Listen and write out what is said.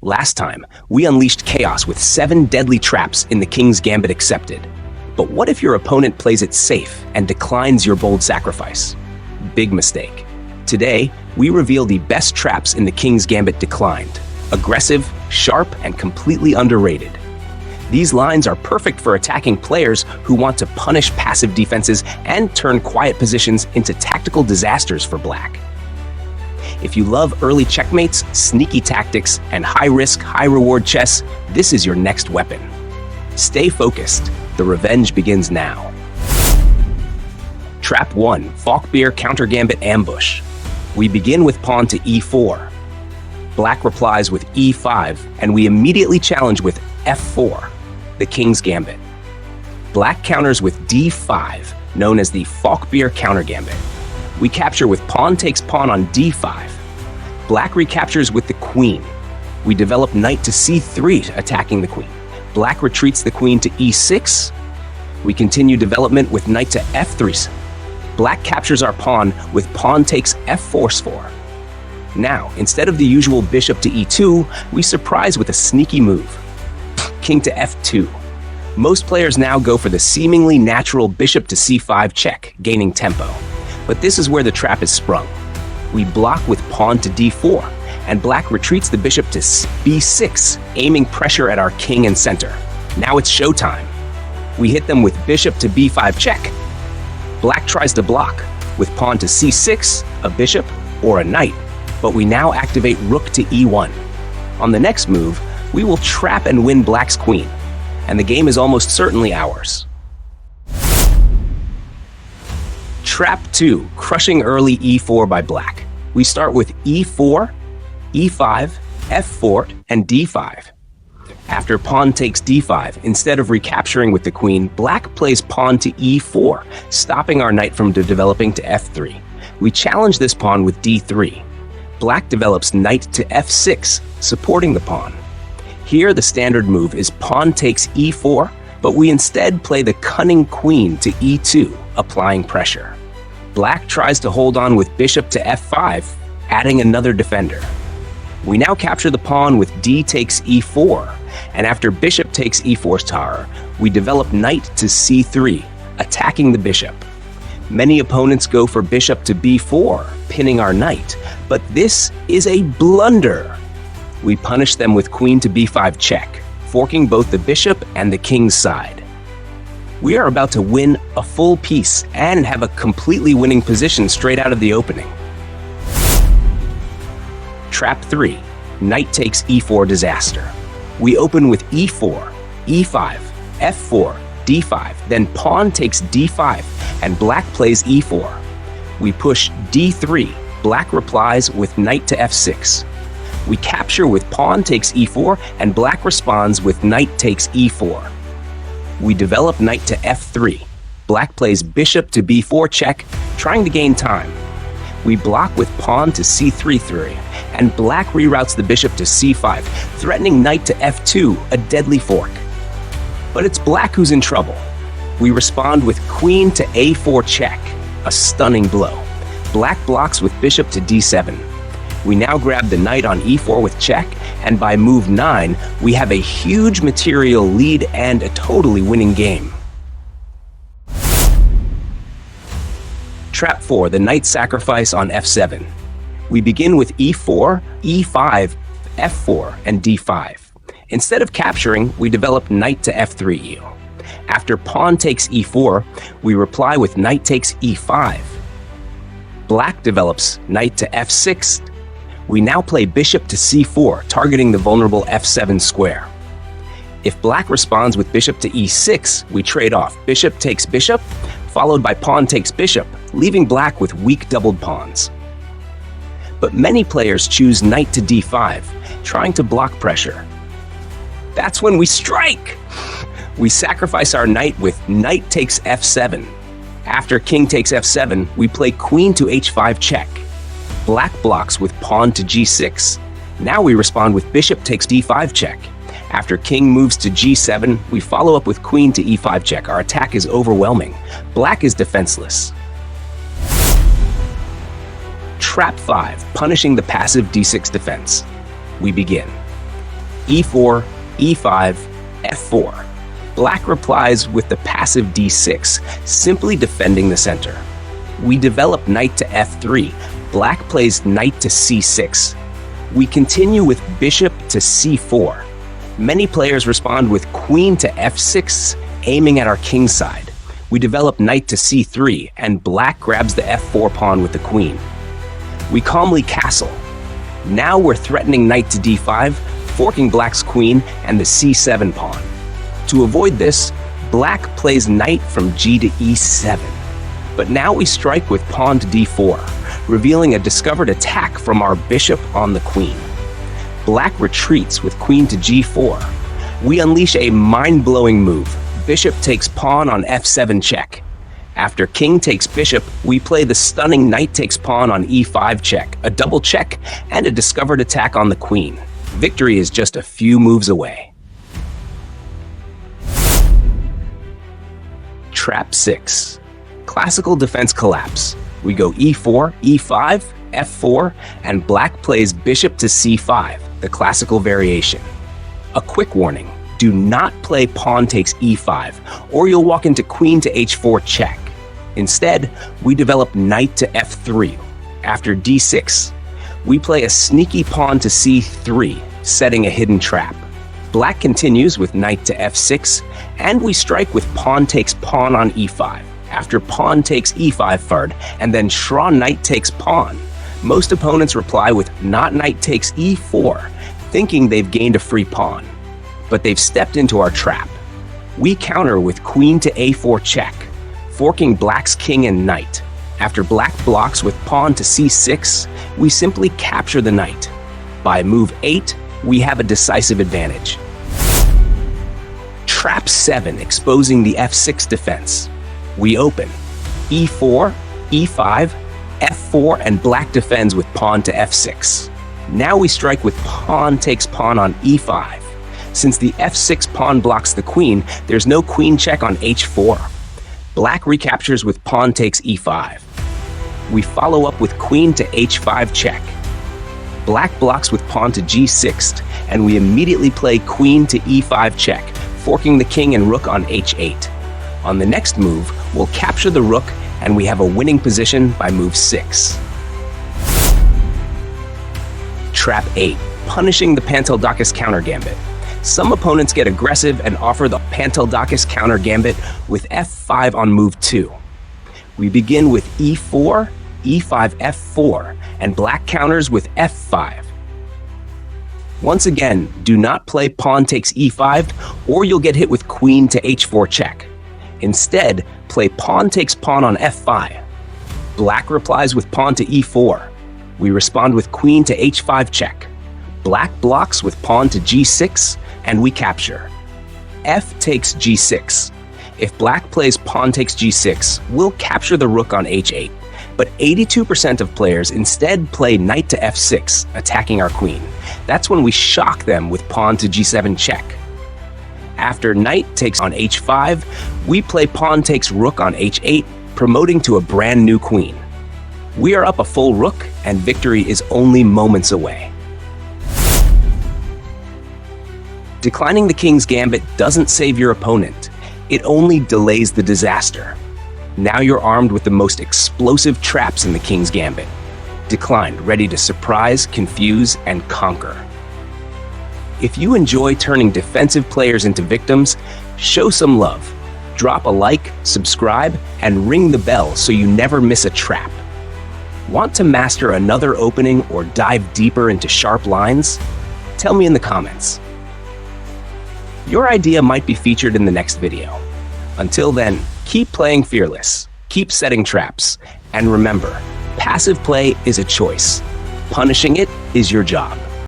Last time, we unleashed chaos with 7 deadly traps in the King's Gambit accepted. But what if your opponent plays it safe and declines your bold sacrifice? Big mistake. Today, we reveal the best traps in the King's Gambit declined. Aggressive, sharp, and completely underrated. These lines are perfect for attacking players who want to punish passive defenses and turn quiet positions into tactical disasters for Black. If you love early checkmates, sneaky tactics, and high-risk, high-reward chess, this is your next weapon. Stay focused. The revenge begins now. Trap 1. Falkbeer Countergambit Ambush. We begin with pawn to e4. Black replies with e5, and we immediately challenge with f4, the King's Gambit. Black counters with d5, known as the Falkbeer Countergambit. We capture with pawn takes pawn on d5. Black recaptures with the queen. We develop knight to c3, attacking the queen. Black retreats the queen to e6. We continue development with knight to f3. Black captures our pawn with pawn takes f4. Now, instead of the usual bishop to e2, we surprise with a sneaky move. King to f2. Most players now go for the seemingly natural bishop to c5 check, gaining tempo. But this is where the trap is sprung. We block with pawn to d4, and Black retreats the bishop to b6, aiming pressure at our king and center. Now it's showtime. We hit them with bishop to b5 check. Black tries to block with pawn to c6, a bishop, or a knight, but we now activate rook to e1. On the next move, we will trap and win Black's queen, and the game is almost certainly ours. Trap 2, crushing early e4 by Black. We start with e4, e5, f4, and d5. After pawn takes d5, instead of recapturing with the queen, Black plays pawn to e4, stopping our knight from developing to f3. We challenge this pawn with d3. Black develops knight to f6, supporting the pawn. Here, the standard move is pawn takes e4, but we instead play the cunning queen to e2, applying pressure. Black tries to hold on with bishop to f5, adding another defender. We now capture the pawn with d takes e4, and after bishop takes e4's tower, we develop knight to c3, attacking the bishop. Many opponents go for bishop to b4, pinning our knight, but this is a blunder. We punish them with queen to b5 check, forking both the bishop and the king's side. We are about to win a full piece and have a completely winning position straight out of the opening. Trap 3, knight takes e4 disaster. We open with e4, e5, f4, d5, then pawn takes d5, and Black plays e4. We push d3, Black replies with knight to f6. We capture with pawn takes e4, and Black responds with knight takes e4. We develop knight to f3. Black plays bishop to b4 check, trying to gain time. We block with pawn to c3, and Black reroutes the bishop to c5, threatening knight to f2, a deadly fork. But it's Black who's in trouble. We respond with queen to a4 check, a stunning blow. Black blocks with bishop to d7. We now grab the knight on e4 with check, and by move 9, we have a huge material lead and a totally winning game. Trap 4, the knight sacrifice on f7. We begin with e4, e5, f4, and d5. Instead of capturing, we develop knight to f3. After pawn takes e4, we reply with knight takes e5. Black develops knight to f6. We now play bishop to c4, targeting the vulnerable f7 square. If Black responds with bishop to e6, we trade off bishop takes bishop, followed by pawn takes bishop, leaving Black with weak doubled pawns. But many players choose knight to d5, trying to block pressure. That's when we strike! We sacrifice our knight with knight takes f7. After king takes f7, we play queen to h5 check. Black blocks with pawn to g6. Now we respond with bishop takes d5 check. After king moves to g7, we follow up with queen to e5 check. Our attack is overwhelming. Black is defenseless. Trap 5, punishing the passive d6 defense. We begin. e4, e5, f4. Black replies with the passive d6, simply defending the center. We develop knight to f3. Black plays knight to c6. We continue with bishop to c4. Many players respond with queen to f6, aiming at our king's side. We develop knight to c3, and black grabs the f4 pawn with the queen. We calmly castle. Now we're threatening knight to d5, forking black's queen and the c7 pawn. To avoid this, black plays knight from g to e7. But now we strike with pawn to d4, revealing a discovered attack from our bishop on the queen. Black retreats with queen to g4. We unleash a mind-blowing move. Bishop takes pawn on f7 check. After king takes bishop, we play the stunning knight takes pawn on e5 check, a double check, and a discovered attack on the queen. Victory is just a few moves away. Trap 6. Classical defense collapse. We go e4, e5, f4, and black plays bishop to c5, the classical variation. A quick warning, do not play pawn takes e5, or you'll walk into queen to h4 check. Instead, we develop knight to f3. After d6, we play a sneaky pawn to c3, setting a hidden trap. Black continues with knight to f6, and we strike with pawn takes pawn on e5. After pawn takes e5 fard, and then Shra knight takes pawn. Most opponents reply with not knight takes e4, thinking they've gained a free pawn. But they've stepped into our trap. We counter with queen to a4 check, forking black's king and knight. After black blocks with pawn to c6, we simply capture the knight. By move 8, we have a decisive advantage. Trap 7, exposing the f6 defense. We open e4, e5, f4, and black defends with pawn to f6. Now we strike with pawn takes pawn on e5. Since the f6 pawn blocks the queen, there's no queen check on h4. Black recaptures with pawn takes e5. We follow up with queen to h5 check. Black blocks with pawn to g6, and we immediately play queen to e5 check, forking the king and rook on h8. On the next move, we'll capture the rook, and we have a winning position by move 6. Trap 8, punishing the Panteldakis Countergambit. Some opponents get aggressive and offer the Panteldakis Countergambit with f5 on move 2. We begin with e4, e5, f4, and black counters with f5. Once again, do not play pawn takes e5, or you'll get hit with queen to h4 check. Instead, play pawn takes pawn on f5. Black replies with pawn to e4. We respond with queen to h5 check. Black blocks with pawn to g6, and we capture. F takes g6. If black plays pawn takes g6, we'll capture the rook on h8. But 82% of players instead play knight to f6, attacking our queen. That's when we shock them with pawn to g7 check. After knight takes on h5, we play pawn takes rook on h8, promoting to a brand new queen. We are up a full rook, and victory is only moments away. Declining the king's gambit doesn't save your opponent. It only delays the disaster. Now you're armed with the most explosive traps in the king's gambit. Declined, ready to surprise, confuse, and conquer. If you enjoy turning defensive players into victims, show some love. Drop a like, subscribe, and ring the bell so you never miss a trap. Want to master another opening or dive deeper into sharp lines? Tell me in the comments. Your idea might be featured in the next video. Until then, keep playing fearless, keep setting traps, and remember, passive play is a choice. Punishing it is your job.